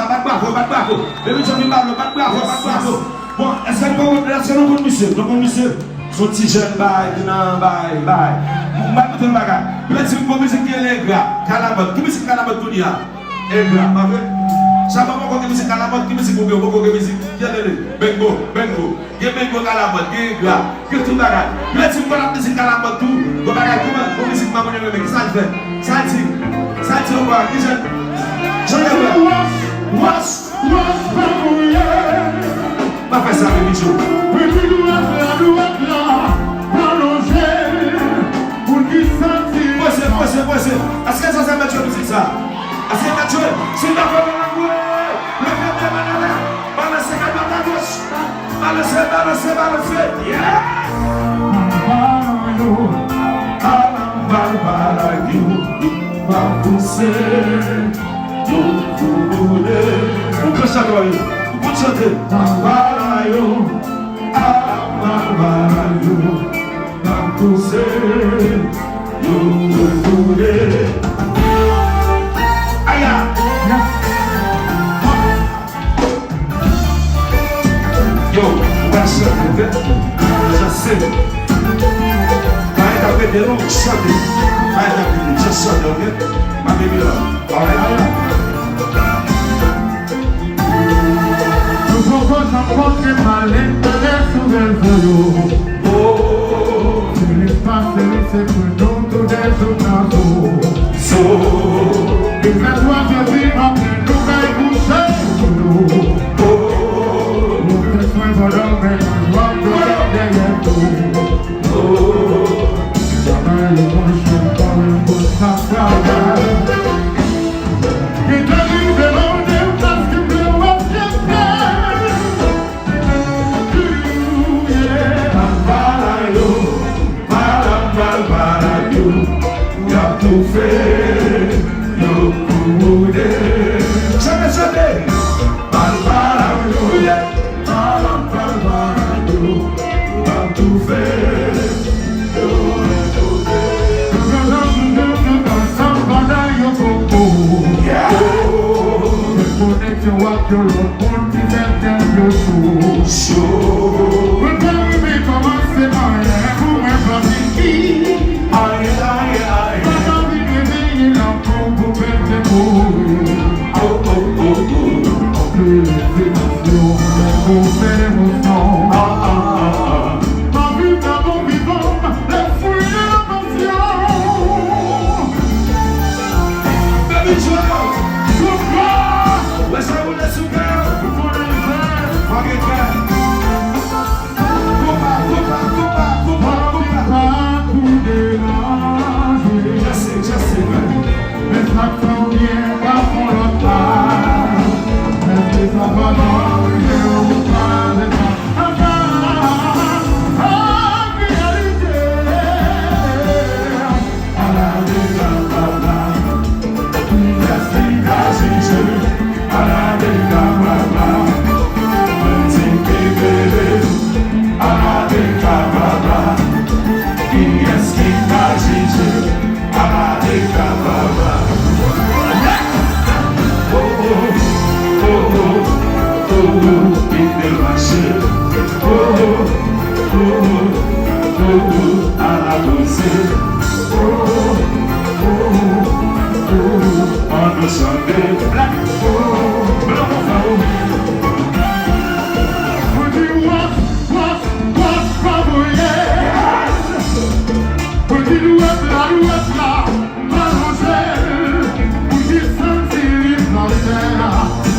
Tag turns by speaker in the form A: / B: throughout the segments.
A: bravo. Bébé, tu as bravo. Bon, est-ce que vous connaissez monsieur? Son petit jeune, bye. Peut-être que vous musique qui est les gars, Calabotte. Qui musique Calabotte tout là? Et gars, pas vrai? Ça va pas que musique Calabotte, qui musique Boubé, beaucoup de musique. Bengo. Qui Bengo Calabotte, qui est gars, qui tout bagarre. Peut-être que vous connaissez musique Calabotte tout, vous bagarre comment musique maman de bébé, ça le fait. Ça dit au revoir, qui jeune? Was pas faire ça, bébé Joe. Voici. Est-ce que ça c'est Mathieu musique ça? Est-ce que Mathieu, c'est la femme de le fait balancer à gauche. Balancer. Yeah! On peut chanter. Aya. Yo, that's it. Just sit. Vai dar pedreiro, chame. Just shut up, okay? My baby love. All right.
B: Tu proposes un portrait malin, sous le feu. Tu n'es pas celui c'est que nous tous des occasions. Et que toi je vis en une nouvelle bouchée pour nous. Nous te soins bonhomme et nous dois te derrière nous. Jamais le bon chien comme un beau savoir. Et de lui demander parce que je vois bien faire.
A: Tout fait, yo coude. Jamais. Balbarayo, tout fait, yo coude.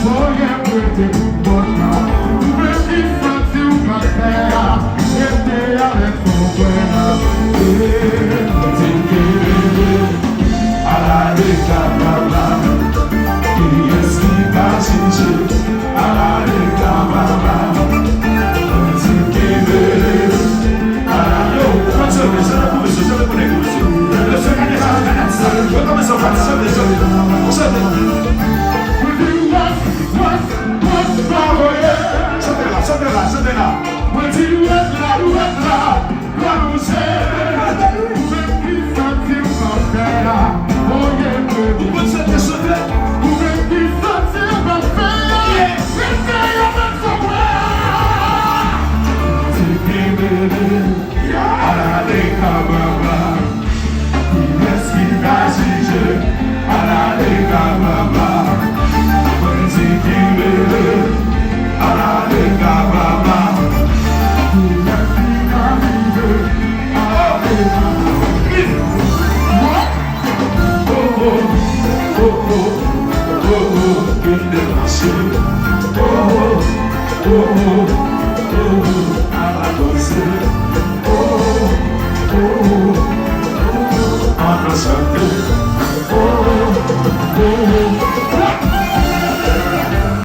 B: Voy a